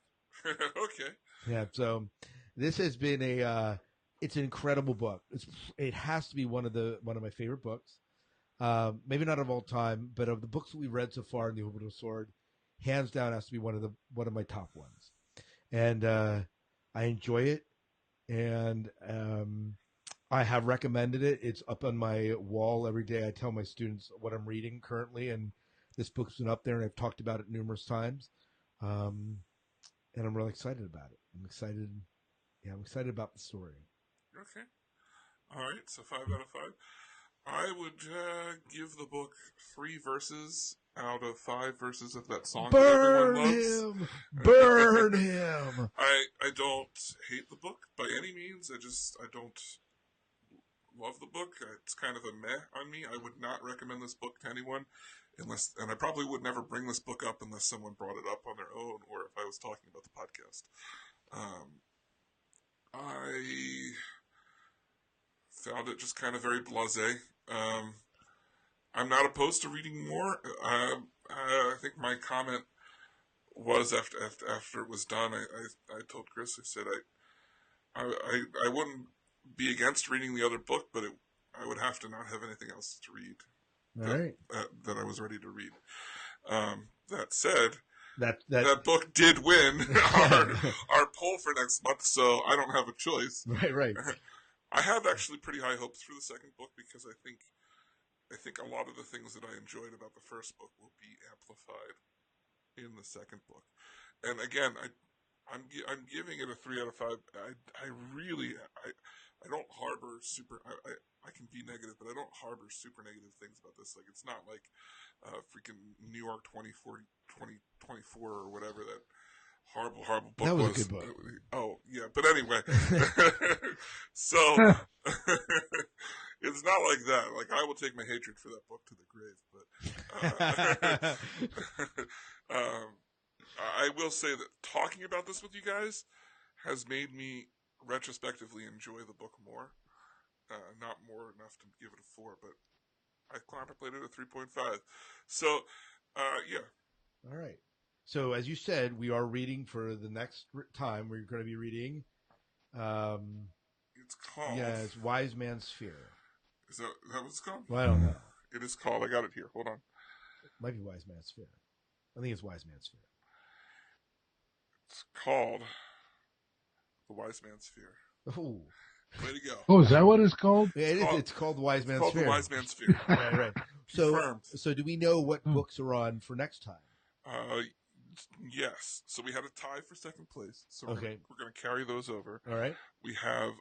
Okay. Yeah, so this has been it's an incredible book. It has to be one of my favorite books. Maybe not of all time, but of the books that we read so far in the Orbital Sword, hands down has to be one of my top ones. And I enjoy it, and I have recommended it. It's up on my wall every day. I tell my students what I'm reading currently, and this book's been up there, and I've talked about it numerous times. And I'm really excited about it. I'm excited about the story. Okay. All right, so 5 out of 5. I would give the book 3 verses out of 5 verses of that song that everyone loves. Burn him! I don't hate the book by any means. I don't love the book. It's kind of a meh on me. I would not recommend this book to anyone and I probably would never bring this book up unless someone brought it up on their own or if I was talking about the podcast. I found it just kind of very blasé. I'm not opposed to reading more. I think my comment was after it was done. I told Chris. I said I wouldn't be against reading the other book, but I would have to not have anything else to read. That I was ready to read. That said, that book did win our poll for next month, so I don't have a choice. Right. I have actually pretty high hopes for the second book because I think a lot of the things that I enjoyed about the first book will be amplified in the second book. And again, I'm giving it a 3 out of 5. I don't harbor I can be negative, but I don't harbor super negative things about this. Like, it's not like freaking New York 2024 or whatever that horrible book was. That was a good book. Oh, yeah. But anyway. So, it's not like that. Like, I will take my hatred for that book to the grave. But I will say that talking about this with you guys has made me retrospectively enjoy the book more. Not more enough to give it a 4, but I contemplated a 3.5. So, yeah. All right. So, as you said, we are reading for the next time. We're going to be reading. It's called. Yeah, it's Wise Man's Fear. Is that what it's called? Well, I don't know. It is called. I got it here. Hold on. It might be Wise Man's Fear. I think it's Wise Man's Fear. It's called The Wise Man's Fear. Oh. Way to go. Oh, is that what it's called? Yeah, it's called The Wise Man's Fear. The Wise Man's Fear. Right. Confirmed. So do we know what books are on for next time? Yes. So we had a tie for second place. So we're going to carry those over. All right. We have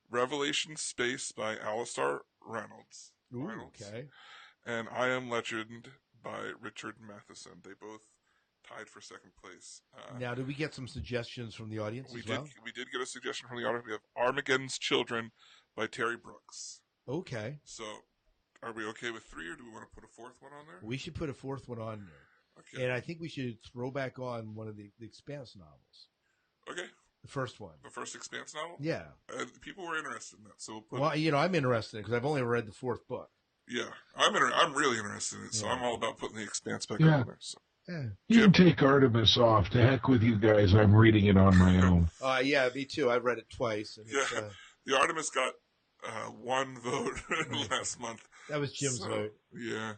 Revelation Space by Alistair Reynolds. Ooh, okay. And I Am Legend by Richard Matheson. They both tied for second place. Now, did we get some suggestions from the audience as well? We did get a suggestion from the audience. We have Armageddon's Children by Terry Brooks. Okay. So, are we okay with 3, or do we want to put a 4th one on there? We should put a 4th one on there. Okay. And I think we should throw back on one of the Expanse novels. Okay. The first one. The first Expanse novel? Yeah. People were interested in that. So well, I'm interested in it because I've only read the 4th book. Yeah. I'm really interested in it, so I'm all about putting the Expanse back on there. So. Yeah. You can take Artemis off. To heck with you guys. I'm reading it on my own. Yeah, me too. I've read it twice. And the Artemis got 1 vote last month. That was Jim's vote. Yeah.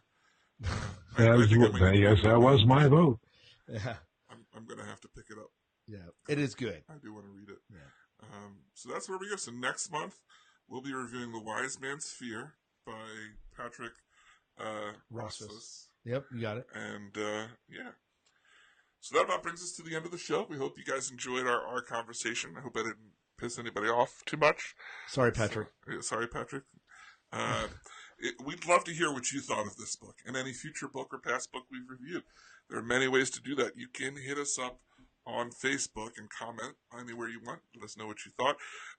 That was my vote. Yeah. I'm going to have to pick it up. Yeah, it is good. I do want to read it. Yeah. So that's where we go. So next month, we'll be reviewing The Wise Man's Fear by Patrick Rothfuss. Yep, you got it. And, yeah. So that about brings us to the end of the show. We hope you guys enjoyed our conversation. I hope I didn't piss anybody off too much. Sorry, Patrick. Sorry, Patrick. We'd love to hear what you thought of this book and any future book or past book we've reviewed. There are many ways to do that. You can hit us up on Facebook and comment anywhere you want. Let us know what you thought.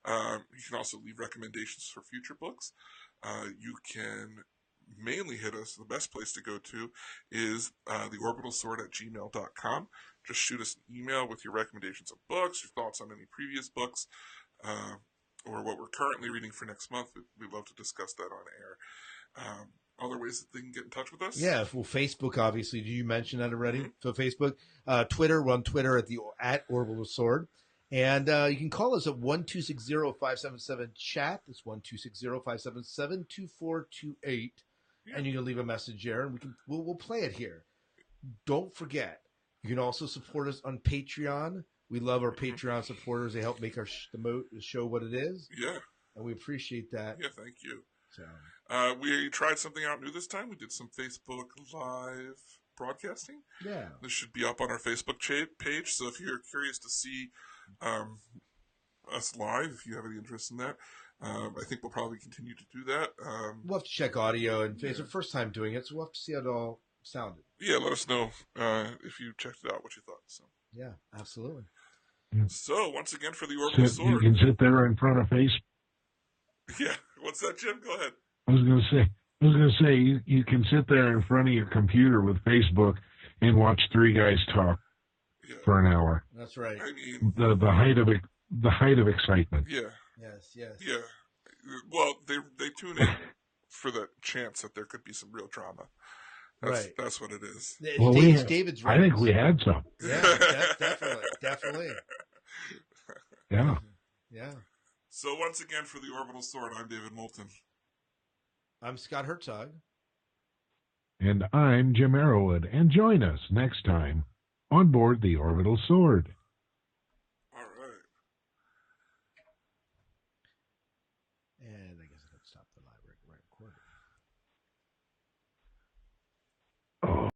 You can also leave recommendations for future books. You can mainly hit us. The best place to go to is theorbitalsword@gmail.com. Just shoot us an email with your recommendations of books, your thoughts on any previous books, or what we're currently reading for next month. We'd love to discuss that on air. Other ways that they can get in touch with us? Yeah, well, Facebook, obviously. Did you mention that already? Mm-hmm. So Facebook, Twitter, we're on Twitter at Orbital Sword. And you can call us at 1-260-577-CHAT. That's 1-260-577-2428. Yeah. And you can leave a message there, and we'll play it here. Don't forget, you can also support us on Patreon. We love our Patreon supporters. They help make our the show what it is. Yeah. And we appreciate that. Yeah, thank you. So. We tried something out new this time. We did some Facebook Live broadcasting. Yeah. This should be up on our Facebook page. So if you're curious to see us live, if you have any interest in that, I think we'll probably continue to do that. We'll have to check audio, and it's our first time doing it, so we'll have to see how it all sounded. Yeah, let us know if you checked it out, what you thought. So. Yeah, absolutely. So, once again, for the Orbital Sword. You can sit there in front of Facebook. Yeah, what's that, Jim? Go ahead. I was going to say, you can sit there in front of your computer with Facebook and watch three guys talk for an hour. That's right. I mean, the height of excitement. Yeah. Yes. Yeah. Well, they tune in for the chance that there could be some real drama. That's what it is. Well, David's right. I think we had some. Yeah, definitely. Yeah. Yeah. So once again, for the Orbital Sword, I'm David Moulton. I'm Scott Herzog. And I'm Jim Arrowwood. And join us next time on board the Orbital Sword.